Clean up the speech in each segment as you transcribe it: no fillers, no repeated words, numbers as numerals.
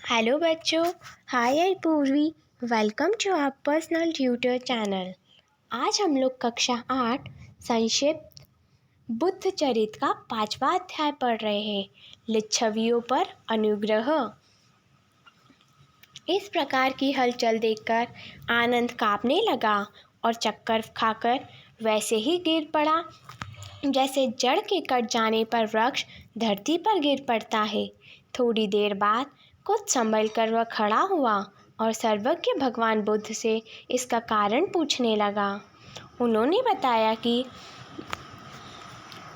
Hello बच्चों, hi I Purvi. Welcome to our personal tutor channel. आज हम लोग कक्षा 8 संक्षिप्त बुद्ध चरित का 5वां अध्याय पढ़ रहे हैं, लिच्छवियों पर अनुग्रह। इस प्रकार की हलचल देखकर आनंद कांपने लगा और चक्कर खाकर वैसे ही गिर पड़ा जैसे जड़ के कट जाने पर वृक्ष धरती पर गिर पड़ता है। थोड़ी देर बाद कुछ संभल कर वह खड़ा हुआ और सर्वज्ञ भगवान बुद्ध से इसका कारण पूछने लगा। उन्होंने बताया कि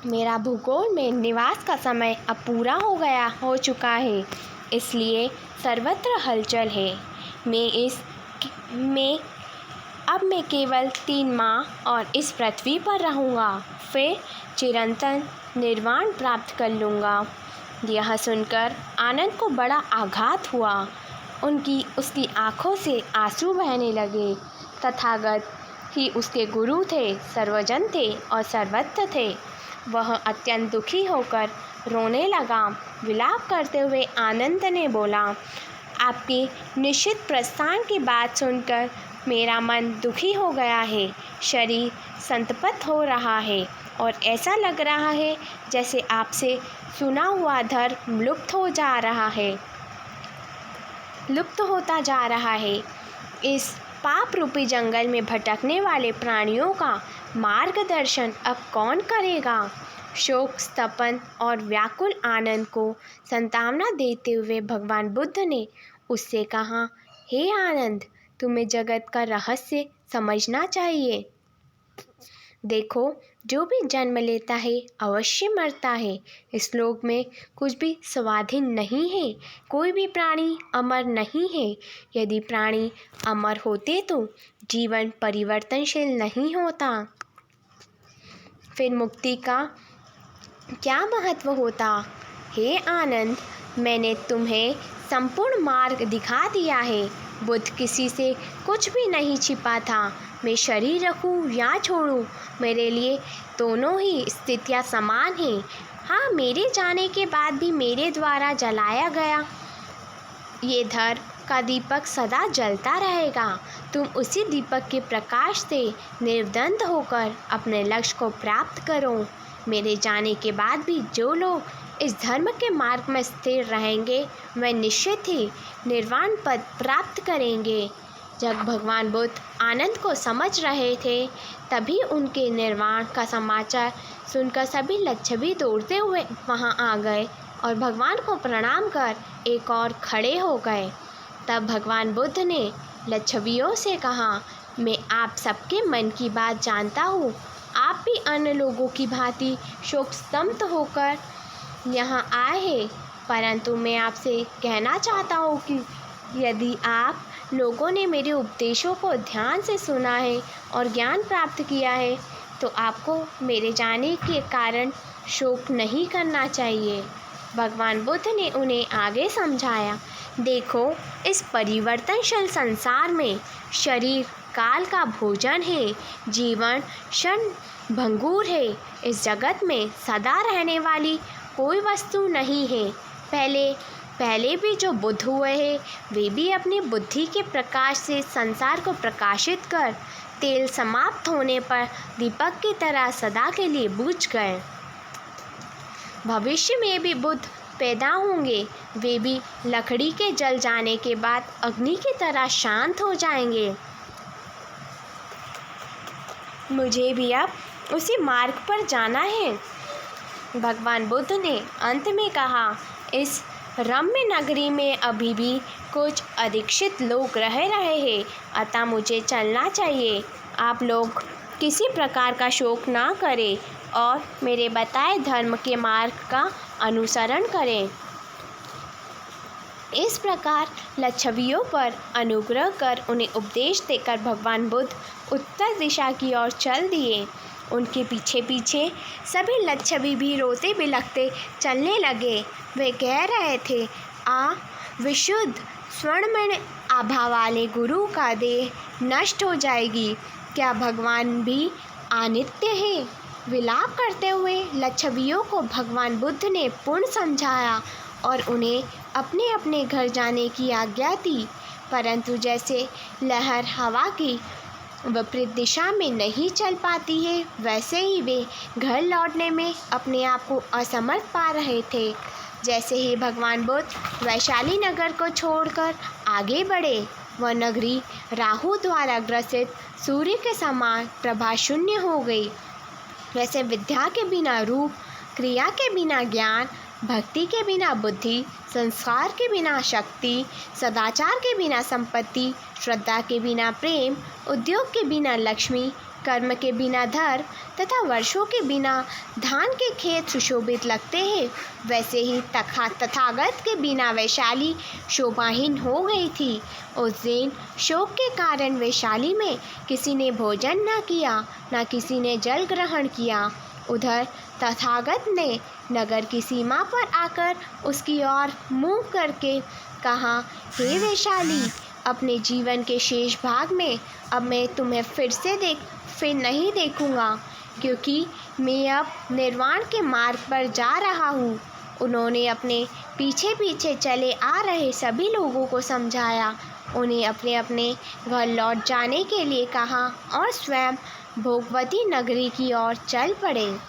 मेरा भूगोल में निवास का समय अब पूरा हो चुका है, इसलिए सर्वत्र हलचल है। अब मैं केवल 3 माह और इस पृथ्वी पर रहूँगा, फिर चिरंतन निर्वाण प्राप्त कर लूँगा। यह सुनकर आनंद को बड़ा आघात हुआ। उसकी आँखों से आंसू बहने लगे। तथागत ही उसके गुरु थे, सर्वजन थे और सर्वत्र थे। वह अत्यंत दुखी होकर रोने लगा। विलाप करते हुए आनंद ने बोला, आपकी निश्चित प्रस्थान की बात सुनकर मेरा मन दुखी हो गया है। शरीर संतप्त हो रहा है और ऐसा लग रहा है जैसे आपसे सुना हुआ धर्म लुप्त होता जा रहा है। इस पाप रूपी जंगल में भटकने वाले प्राणियों का मार्गदर्शन अब कौन करेगा? शोक स्तपन और व्याकुल आनंद को सांत्वना देते हुए भगवान बुद्ध ने उससे कहा, हे आनंद, तुम्हें जगत का रहस्य समझना चाहिए। देखो, जो भी जन्म लेता है अवश्य मरता है। इस लोक में कुछ भी स्वाधीन नहीं है। कोई भी प्राणी अमर नहीं है। यदि प्राणी अमर होते तो जीवन परिवर्तनशील नहीं होता। फिर मुक्ति का क्या महत्व होता? हे आनंद, मैंने तुम्हें संपूर्ण मार्ग दिखा दिया है। बुद्ध किसी से कुछ भी नहीं छिपा था। मैं शरीर रखूं या छोड़ूं, मेरे लिए दोनों ही स्थितियां समान हैं। हाँ, मेरे जाने के बाद भी मेरे द्वारा जलाया गया ये धर्म का दीपक सदा जलता रहेगा। तुम उसी दीपक के प्रकाश से निर्द्वंद होकर अपने लक्ष्य को प्राप्त करो। मेरे जाने के बाद भी जो लोग इस धर्म के मार्ग में स्थिर रहेंगे, वे निश्चित ही निर्वाण पद प्राप्त करेंगे। जब भगवान बुद्ध आनंद को समझ रहे थे, तभी उनके निर्वाण का समाचार सुनकर सभी लिच्छवी दौड़ते हुए वहां आ गए और भगवान को प्रणाम कर एक और खड़े हो गए। तब भगवान बुद्ध ने लिच्छवियों से कहा, मैं आप सबके मन की बात जानता हूँ। आप भी अन्य लोगों की भांति शोक स्तब्ध होकर यहाँ आए हैं, परंतु मैं आपसे कहना चाहता हूँ कि यदि आप लोगों ने मेरे उपदेशों को ध्यान से सुना है और ज्ञान प्राप्त किया है, तो आपको मेरे जाने के कारण शोक नहीं करना चाहिए। भगवान बुद्ध ने उन्हें आगे समझाया, देखो, इस परिवर्तनशील संसार में शरीर काल का भोजन है, जीवन क्षण भंगुर है। इस जगत में सदा रहने वाली कोई वस्तु नहीं है। पहले भी जो बुद्ध हुए हैं, वे भी अपनी बुद्धि के प्रकाश से संसार को प्रकाशित कर तेल समाप्त होने पर दीपक की तरह सदा के लिए बुझ गए। भविष्य में भी बुद्ध पैदा होंगे। वे भी लकड़ी के जल जाने के बाद अग्नि की तरह शांत हो जाएंगे। मुझे भी अब उसी मार्ग पर जाना है। भगवान बुद्ध ने अंत में कहा, इस रम्य नगरी में अभी भी कुछ अदीक्षित लोग रह रहे हैं, अतः मुझे चलना चाहिए। आप लोग किसी प्रकार का शोक ना करें और मेरे बताए धर्म के मार्ग का अनुसरण करें। इस प्रकार लिच्छवियों पर अनुग्रह कर उन्हें उपदेश देकर भगवान बुद्ध उत्तर दिशा की ओर चल दिए। उनके पीछे पीछे सभी लिच्छवी भी रोते बिलखते चलने लगे। वे कह रहे थे, विशुद्ध स्वर्णमय आभा वाले गुरु का देह नष्ट हो जाएगी। क्या भगवान भी अनित्य है? विलाप करते हुए लिच्छवियों को भगवान बुद्ध ने पुनः समझाया और उन्हें अपने अपने घर जाने की आज्ञा दी। परंतु जैसे लहर हवा की विपरीत दिशा में नहीं चल पाती है, वैसे ही वे घर लौटने में अपने आप को असमर्थ पा रहे थे। जैसे ही भगवान बुद्ध वैशाली नगर को छोड़कर आगे बढ़े, वह नगरी राहु द्वारा ग्रसित सूर्य के समान प्रभा शून्य हो गई। वैसे विद्या के बिना रूप, क्रिया के बिना ज्ञान, भक्ति के बिना बुद्धि, संस्कार के बिना शक्ति, सदाचार के बिना संपत्ति, श्रद्धा के बिना प्रेम, उद्योग के बिना लक्ष्मी, कर्म के बिना धर्म तथा वर्षों के बिना धान के खेत सुशोभित लगते हैं, वैसे ही तथागत के बिना वैशाली शोभाहीन हो गई थी। उस दिन शोक के कारण वैशाली में किसी ने भोजन न किया, न किसी ने जल ग्रहण किया। उधर तथागत ने नगर की सीमा पर आकर उसकी ओर मुँह करके कहा, हे वैशाली, अपने जीवन के शेष भाग में अब मैं तुम्हें फिर नहीं देखूंगा, क्योंकि मैं अब निर्वाण के मार्ग पर जा रहा हूँ। उन्होंने अपने पीछे पीछे चले आ रहे सभी लोगों को समझाया, उन्हें अपने अपने घर लौट जाने के लिए कहा और स्वयं भोगवती नगरी की ओर चल पड़े।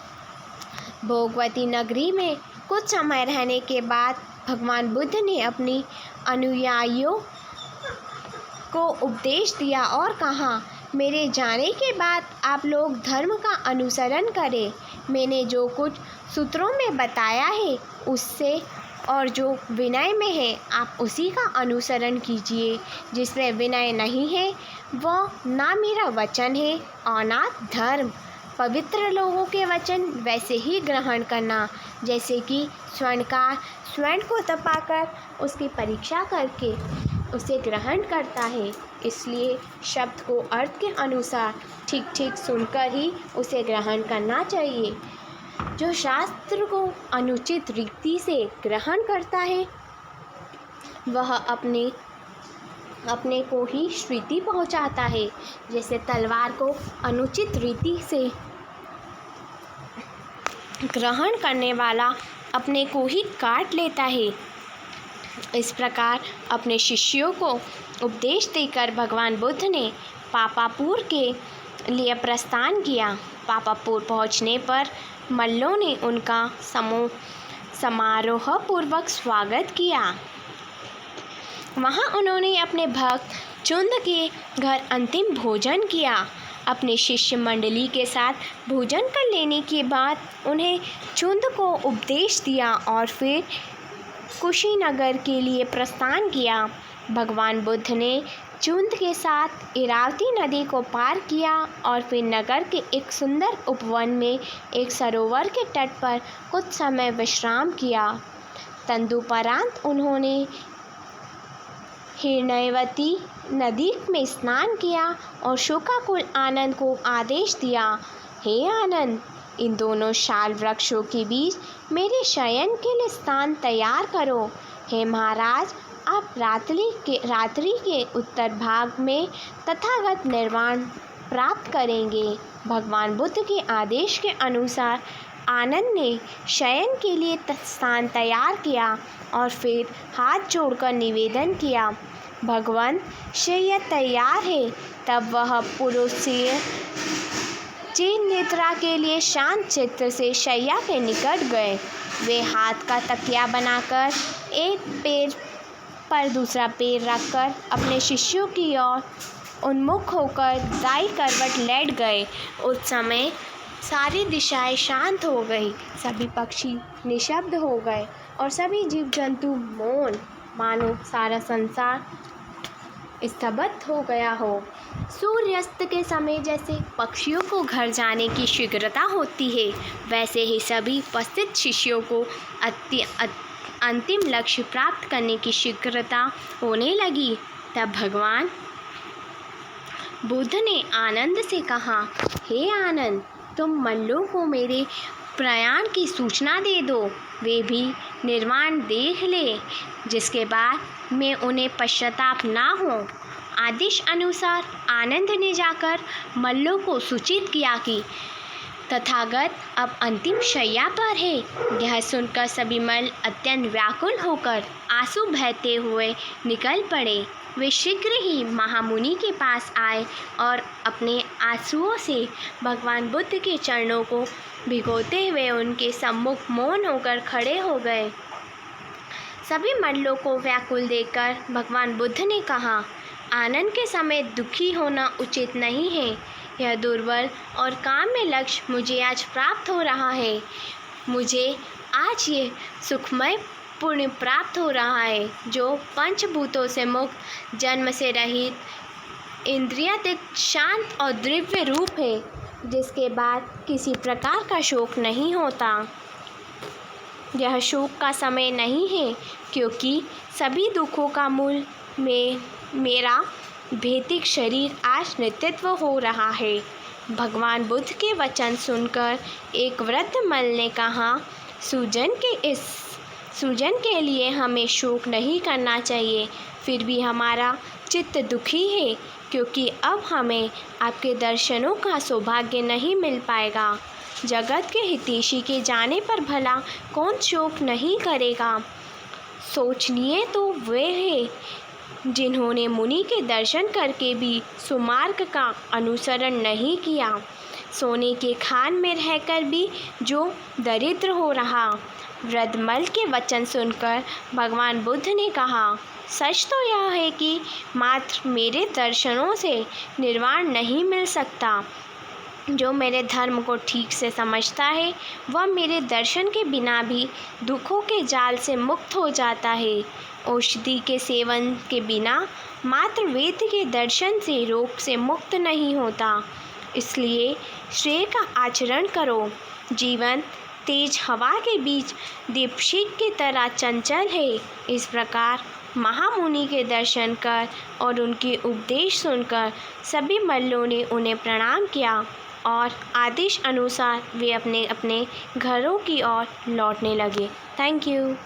भोगवती नगरी में कुछ समय रहने के बाद भगवान बुद्ध ने अपनी अनुयायियों को उपदेश दिया और कहा, मेरे जाने के बाद आप लोग धर्म का अनुसरण करें। मैंने जो कुछ सूत्रों में बताया है उससे और जो विनय में है आप उसी का अनुसरण कीजिए। जिसमें विनय नहीं है वह ना मेरा वचन है और ना धर्म। पवित्र लोगों के वचन वैसे ही ग्रहण करना जैसे कि स्वर्णकार स्वर्ण को तपाकर उसकी परीक्षा करके उसे ग्रहण करता है। इसलिए शब्द को अर्थ के अनुसार ठीक ठीक सुनकर ही उसे ग्रहण करना चाहिए। जो शास्त्र को अनुचित रीति से ग्रहण करता है वह अपने को ही क्षति पहुंचाता है। जैसे तलवार को अनुचित रीति से ग्रहण करने वाला अपने को ही काट लेता है। इस प्रकार अपने शिष्यों को उपदेश देकर भगवान बुद्ध ने पापापुर के लिए प्रस्थान किया। पापापुर पहुंचने पर मल्लों ने उनका समारोहपूर्वक स्वागत किया। वहां उन्होंने अपने भक्त चुंद के घर अंतिम भोजन किया। अपने शिष्य मंडली के साथ भोजन कर लेने के बाद उन्हें चुंद को उपदेश दिया और फिर कुशीनगर के लिए प्रस्थान किया। भगवान बुद्ध ने चुंद के साथ इरावती नदी को पार किया और फिर नगर के एक सुंदर उपवन में एक सरोवर के तट पर कुछ समय विश्राम किया। तदुपरांत उन्होंने हिरण्यवती नदी में स्नान किया और शोकाकुल आनंद को आदेश दिया, हे आनंद, इन दोनों शाल वृक्षों के बीच मेरे शयन के लिए स्थान तैयार करो। हे महाराज, आप रात्रि के उत्तर भाग में तथागत निर्वाण प्राप्त करेंगे। भगवान बुद्ध के आदेश के अनुसार आनंद ने शयन के लिए स्थान तैयार किया और फिर हाथ जोड़कर निवेदन किया, भगवान शय्या तैयार है। तब वह पुरुष निद्रा के लिए शांत चित्त से शैया के निकट गए। वे हाथ का तकिया बनाकर एक पैर पर दूसरा पैर रखकर अपने शिष्यों की ओर उन्मुख होकर दाई करवट लेट गए। उस समय सारी दिशाएं शांत हो गई, सभी पक्षी निशब्द हो गए और सभी जीव जंतु मौन, मानो सारा संसार स्तब्ध हो गया हो। सूर्यास्त के समय जैसे पक्षियों को घर जाने की शीघ्रता होती है, वैसे ही सभी उपस्थित शिष्यों को अंतिम लक्ष्य प्राप्त करने की शीघ्रता होने लगी। तब भगवान बुद्ध ने आनंद से कहा, हे आनंद, तुम मल्लों को मेरे प्रयाण की सूचना दे दो, वे भी निर्वाण देख ले, जिसके बाद मैं उन्हें पश्चाताप ना हो। आदेश अनुसार आनंद ने जाकर मल्लों को सूचित किया कि तथागत अब अंतिम शैया पर है। यह सुनकर सभी मल्ल अत्यंत व्याकुल होकर आंसू बहते हुए निकल पड़े। वे शीघ्र ही महामुनि के पास आए और अपने आंसुओं से भगवान बुद्ध के चरणों को भिगोते हुए उनके सम्मुख मौन होकर खड़े हो गए। सभी मल्लों को व्याकुल देखकर भगवान बुद्ध ने कहा, आनंद के समय दुखी होना उचित नहीं है। यह दुर्बल और काम्य लक्ष्य मुझे आज प्राप्त हो रहा है। मुझे आज ये सुखमय पुण्य प्राप्त हो रहा है जो पंचभूतों से मुक्त, जन्म से रहित, इंद्रियातीत, शांत और दिव्य रूप है, जिसके बाद किसी प्रकार का शोक नहीं होता। यह शोक का समय नहीं है, क्योंकि सभी दुखों का मूल में मेरा भौतिक शरीर आज नित्यत्व हो रहा है। भगवान बुद्ध के वचन सुनकर एक वृद्ध मल्ल ने कहा, सूजन के लिए हमें शोक नहीं करना चाहिए। फिर भी हमारा चित्त दुखी है, क्योंकि अब हमें आपके दर्शनों का सौभाग्य नहीं मिल पाएगा। जगत के हितैषी के जाने पर भला कौन शोक नहीं करेगा। सोचनीय तो वे हैं जिन्होंने मुनि के दर्शन करके भी सुमार्ग का अनुसरण नहीं किया। सोने के खान में रहकर भी जो दरिद्र हो रहा। वृद्ध मल्ल के वचन सुनकर भगवान बुद्ध ने कहा, सच तो यह है कि मात्र मेरे दर्शनों से निर्वाण नहीं मिल सकता। जो मेरे धर्म को ठीक से समझता है वह मेरे दर्शन के बिना भी दुखों के जाल से मुक्त हो जाता है। औषधि के सेवन के बिना मात्र वेद के दर्शन से रोग से मुक्त नहीं होता। इसलिए श्रेय का आचरण करो। जीवन तेज हवा के बीच दीपशिख की तरह चंचल है। इस प्रकार महामुनि के दर्शन कर और उनके उपदेश सुनकर सभी मल्लों ने उन्हें प्रणाम किया और आदेश अनुसार वे अपने अपने घरों की ओर लौटने लगे। Thank you.